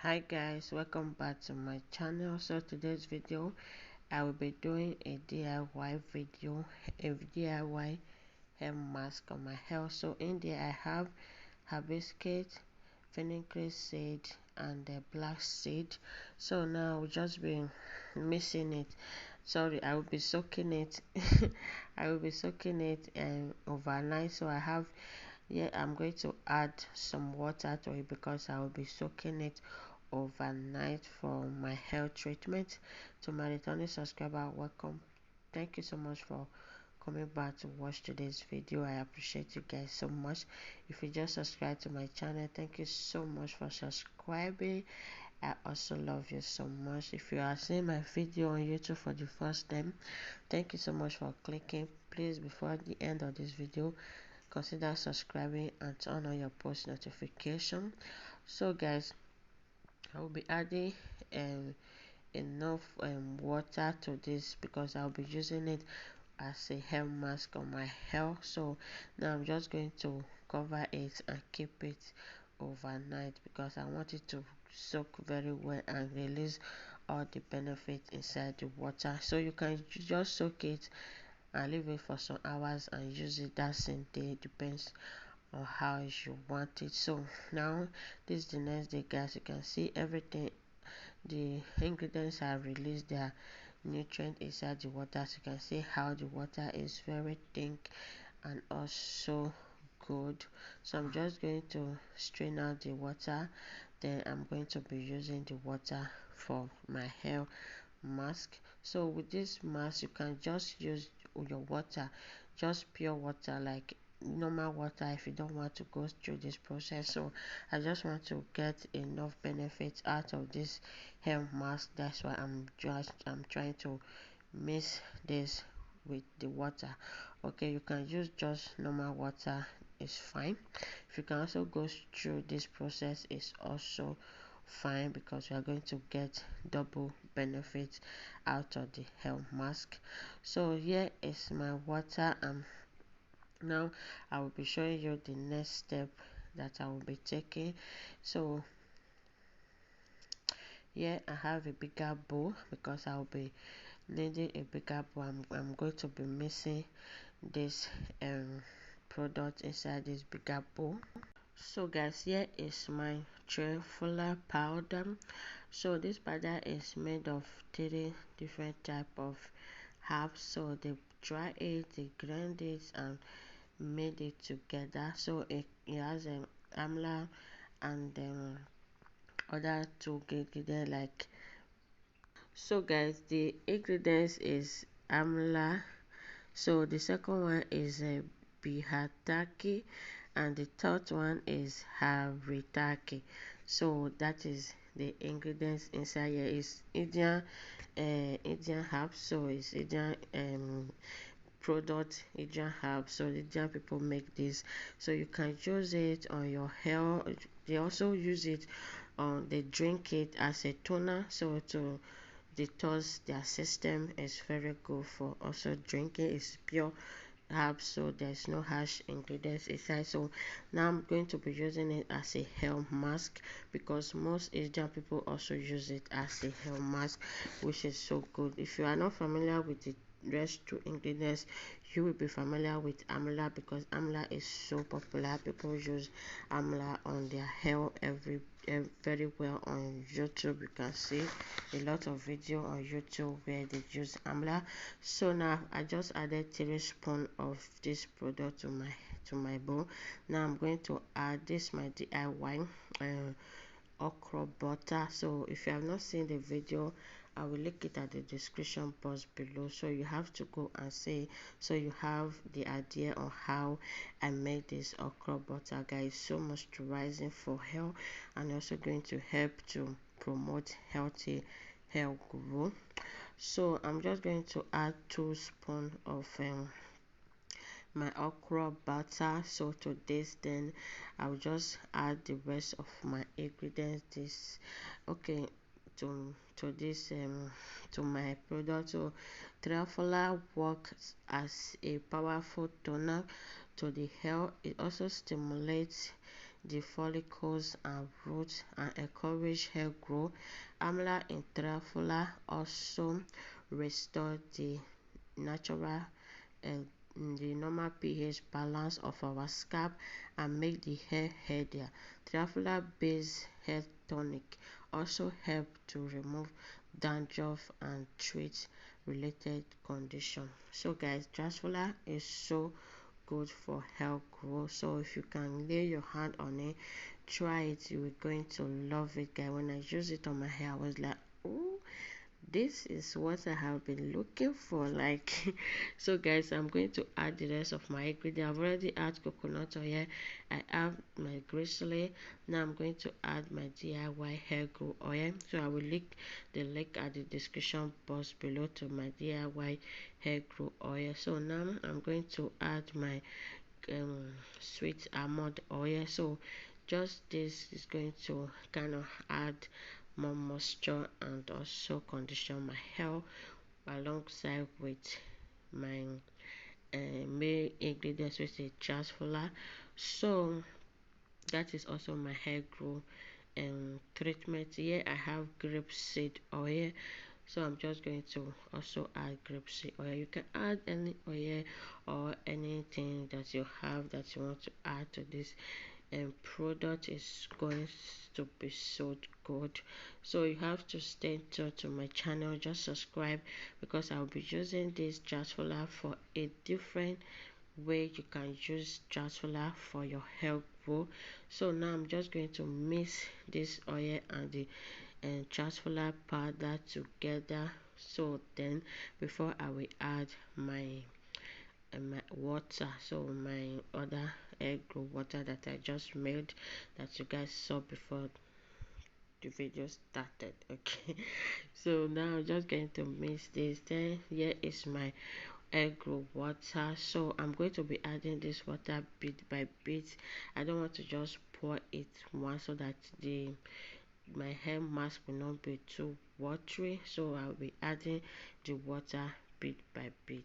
Hi guys, welcome back to my channel. So today's video I will be doing a DIY video, a DIY hair mask on my hair. So in there I have hibiscus, fenugreek seed and the black seed. So now I'll just be mixing it. Sorry, I will be soaking it. I will be soaking it overnight. So I have, I'm going to add some water to it because I will be soaking it overnight for my hair treatment. To my returning subscriber, welcome. Thank you so much for coming back to watch today's video. I appreciate you guys so much. If you just subscribe to my channel, thank you so much for subscribing. I also love you so much. If you are seeing my video on YouTube for the first time, thank you so much for clicking. Please, before the end of this video, consider subscribing and turn on your post notification. So guys, I will be adding enough water to this because I'll be using it as a hair mask on my hair. So now I'm just going to cover it and keep it overnight because I want it to soak very well and release all the benefits inside the water. So you can just soak it and leave it for some hours and use it that same day, depends on how you want it. So now this is the next day guys. You can see everything, the ingredients have released their nutrient inside the water. So you can see how the water is very thick and also good. So I'm just going to strain out the water, then I'm going to be using the water for my hair mask. So with this mask you can just use your water, just pure water, like normal water, if you don't want to go through this process. So I just want to get enough benefits out of this hair mask. That's why I'm trying to mix this with the water. Okay, you can use just normal water, it's fine. If you can also go through this process, it's also fine because you are going to get double benefits out of the hair mask. So here is my water. Now I will be showing you the next step that I will be taking. So here I have a bigger bowl because I will be needing a bigger bowl. I'm going to be mixing this product inside this bigger bowl. So guys, here is my triphala powder. So this powder is made of 3 different type of herbs. So they dry it, they grind it and made it together. So it has an amla and other two ingredients like. So guys, the ingredients is amla. So the second one is a bihataki and the third one is haritaki. So that is the ingredients inside here. Is Indian herbs. So it's Indian product, Indian herbs. So the Indian people make this, so you can use it on your hair. They also use it on, they drink it as a toner, so to detox their system. Is very good for also drinking. It's pure herbs, so there's no harsh ingredients inside. So now I'm going to be using it as a hair mask because most Asian people also use it as a hair mask, which is so good. If you are not familiar with the rest two ingredients, you will be familiar with amla because amla is so popular. People use amla on their hair very well on YouTube. You can see a lot of video on YouTube where they use amla. So now I just added 3 spoons of this product to my bowl. Now I'm going to add this, my DIY okra butter. So if you have not seen the video, I will link it at the description box below, so you have to go and see, so you have the idea on how I made this okra butter. Guys, so moisturizing for hair and also going to help to promote healthy hair growth. So I'm just going to add 2 spoons of my okra butter. So to this, then I'll just add the rest of my ingredients. This okay, to this to my product. So triphala works as a powerful toner to the hair. It also stimulates the follicles and roots and encourage hair growth. Amla in triphala also restore the natural and the normal pH balance of our scalp and make the hair healthier. Triphala based hair tonic also help to remove dandruff and treat related condition. So guys, triphala is so good for hair growth, so if you can lay your hand on it, try it, you're going to love it guys. When I used it on my hair, I was like, oh, this is what I have been looking for, like. So guys, I'm going to add the rest of my ingredient. I've already added coconut oil, I have my grapseed. Now I'm going to add my DIY hair growth oil, so I will link the link at the description box below to my DIY hair growth oil. So now I'm going to add my sweet almond oil. So just this is going to kind of add more moisture and also condition my hair alongside with my main ingredients, which is triphala. So that is also my hair growth treatment. Here I have grapeseed oil, so I'm just going to also add grapeseed oil. You can add any oil or anything that you have that you want to add to this product. Is going to be so good. So you have to stay tuned to my channel, just subscribe, because I'll be using this triphala for a different way you can use triphala for your hair growth. So now I'm just going to mix this oil and the triphala powder together. So then before I will add my water, so my other egg water that I just made, that you guys saw before the video started. Okay, so now I'm just going to mix this. Then here is my egg water, so I'm going to be adding this water bit by bit. I don't want to just pour it once, so that the my hair mask will not be too watery, so I'll be adding the water bit by bit.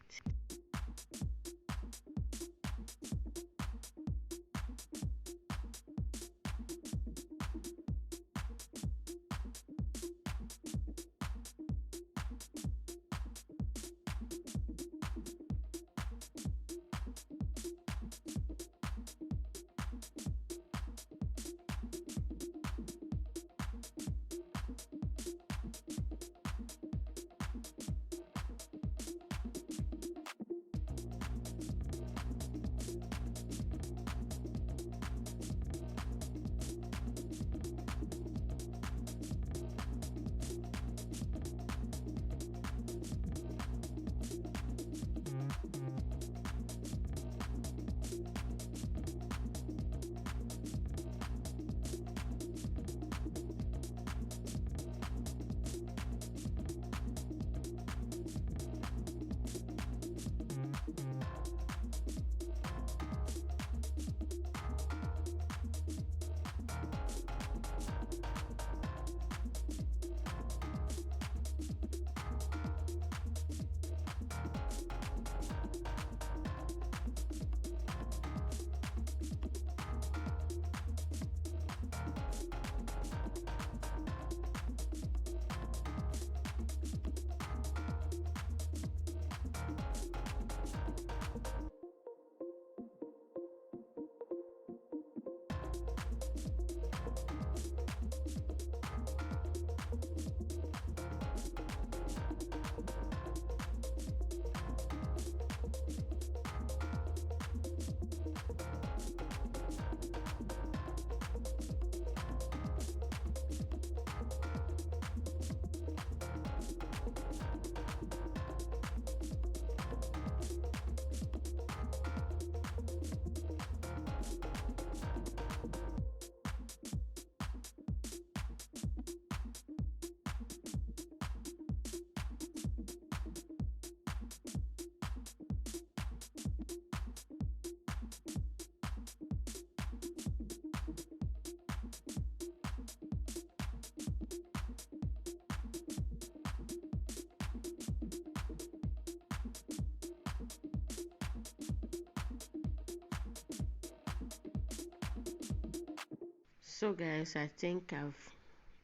So guys, I think I've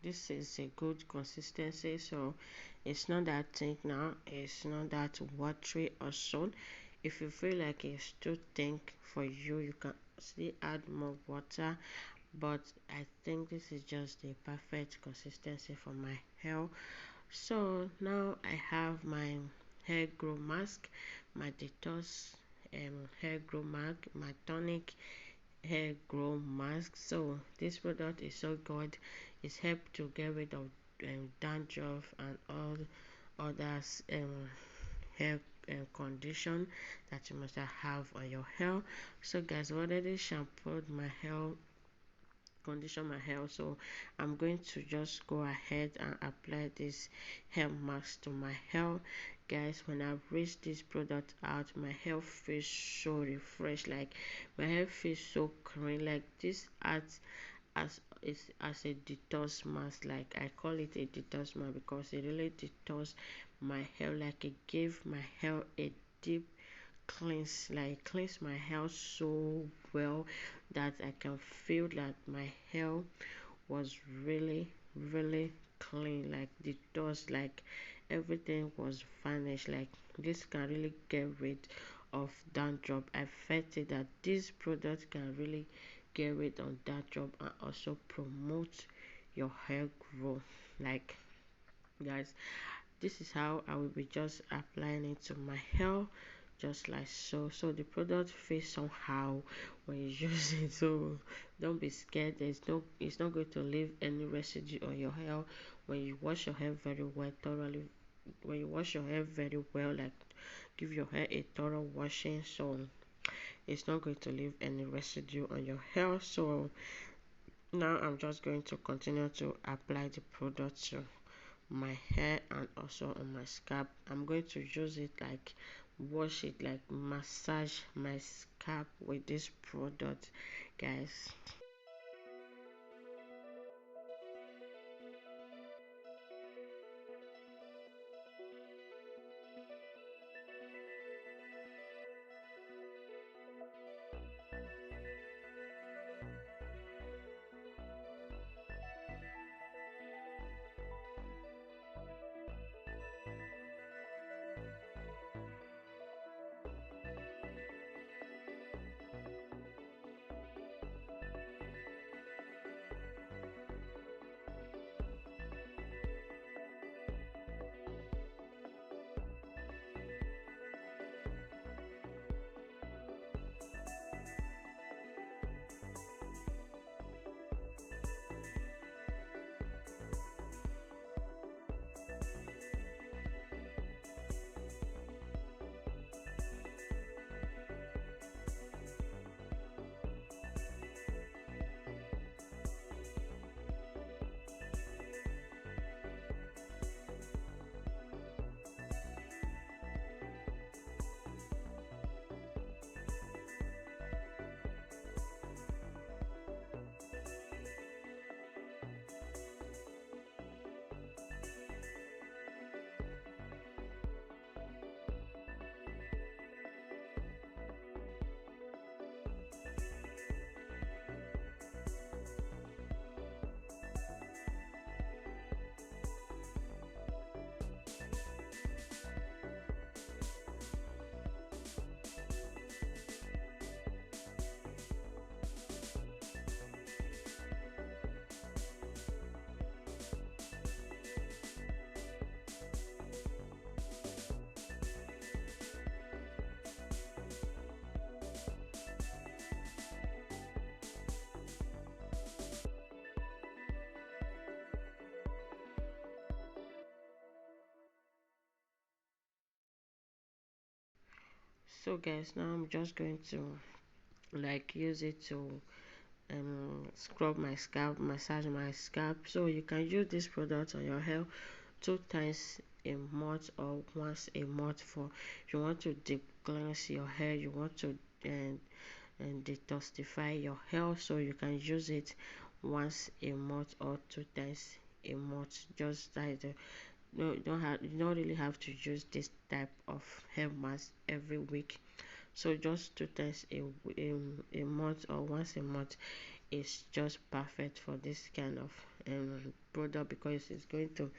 this is a good consistency, so it's not that thick now, it's not that watery or so. If you feel like it's too thick for you, you can still add more water, but I think this is just the perfect consistency for my hair. So now I have my hair grow mask, my detox hair grow mask, my tonic hair grow mask. So this product is so good. It's helped to get rid of dandruff and all others hair condition that you must have on your hair. So guys, I already shampooed my hair, condition my hair, so I'm going to just go ahead and apply this hair mask to my hair. Guys, when I rinse this product out, my hair feels so refreshed, like my hair feels so clean. Like this acts as a detox mask. Like I call it a detox mask because it really detox my hair. Like it gave my hair a deep cleanse, like cleanse my hair so well that I can feel that my hair was really clean, like the dust, like everything was vanished. Like this can really get rid of dandruff. I felt it that this product can really get rid of dandruff and also promote your hair growth. Like guys, this is how I will be just applying it to my hair, just like so. So the product feels somehow when you use it, so don't be scared. It's not going to leave any residue on your hair when you wash your hair very well, thoroughly. When you wash your hair very well, like give your hair a thorough washing, so it's not going to leave any residue on your hair. So now I'm just going to continue to apply the product to my hair and also on my scalp. I'm going to use it like wash it, like massage my scalp with this product, guys. So guys, now I'm just going to like use it to scrub my scalp, massage my scalp. So you can use this product on your hair 2 times a month or once a month. For you want to deep cleanse your hair, you want to and detoxify your hair, so you can use it once a month or 2 times a month. Just like the no, you don't really have to use this type of hair mask every week. So just 2 times a month or once a month is just perfect for this kind of product, because it's going to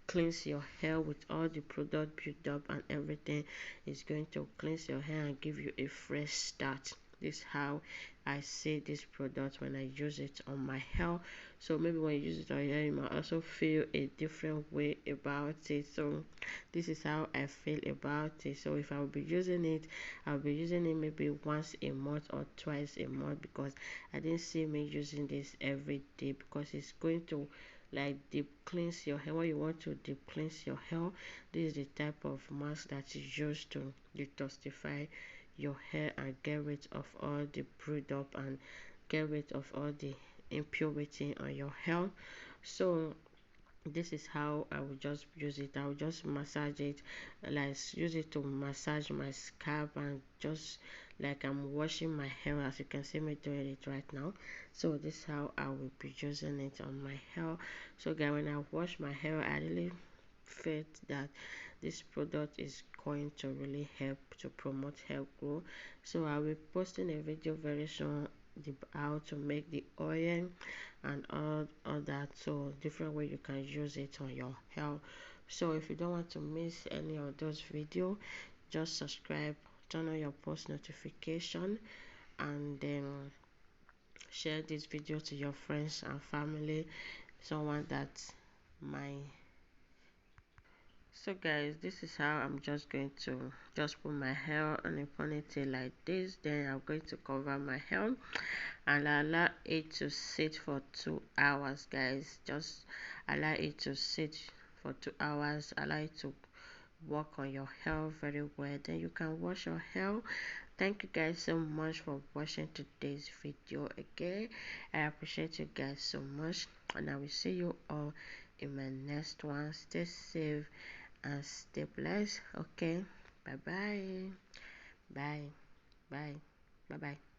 cleanse your hair with all the product built up and everything. Is going to cleanse your hair and give you a fresh start. This is how I see this product when I use it on my hair. So maybe when you use it on your hair, you might also feel a different way about it. So this is how I feel about it. So if I will be using it, I'll be using it maybe once a month or twice a month, because I didn't see me using this every day, because it's going to like deep cleanse your hair. When you want to deep cleanse your hair, this is the type of mask that is used to detoxify your hair and get rid of all the buildup and get rid of all the impurity on your hair. So this is how I will just use it. I will just massage it, like use it to massage my scalp, and just like I'm washing my hair, as you can see me doing it right now. So this is how I will be using it on my hair. So guys, when I wash my hair, I really felt that this product is going to really help to promote hair growth. So I will be posting a video very soon, how to make the oil and all that. So different way you can use it on your hair. So if you don't want to miss any of those videos, just subscribe, turn on your post notification, and then share this video to your friends and family, someone that might. So guys, this is how I'm just going to just put my hair on a ponytail like this. Then I'm going to cover my hair and allow it to sit for 2 hours. Guys, just allow it to sit for 2 hours. Allow it to work on your hair very well. Then you can wash your hair. Thank you guys so much for watching today's video again. I appreciate you guys so much, and I will see you all in my next one. Stay safe and stay blessed. Okay, bye bye. Bye bye. Bye bye.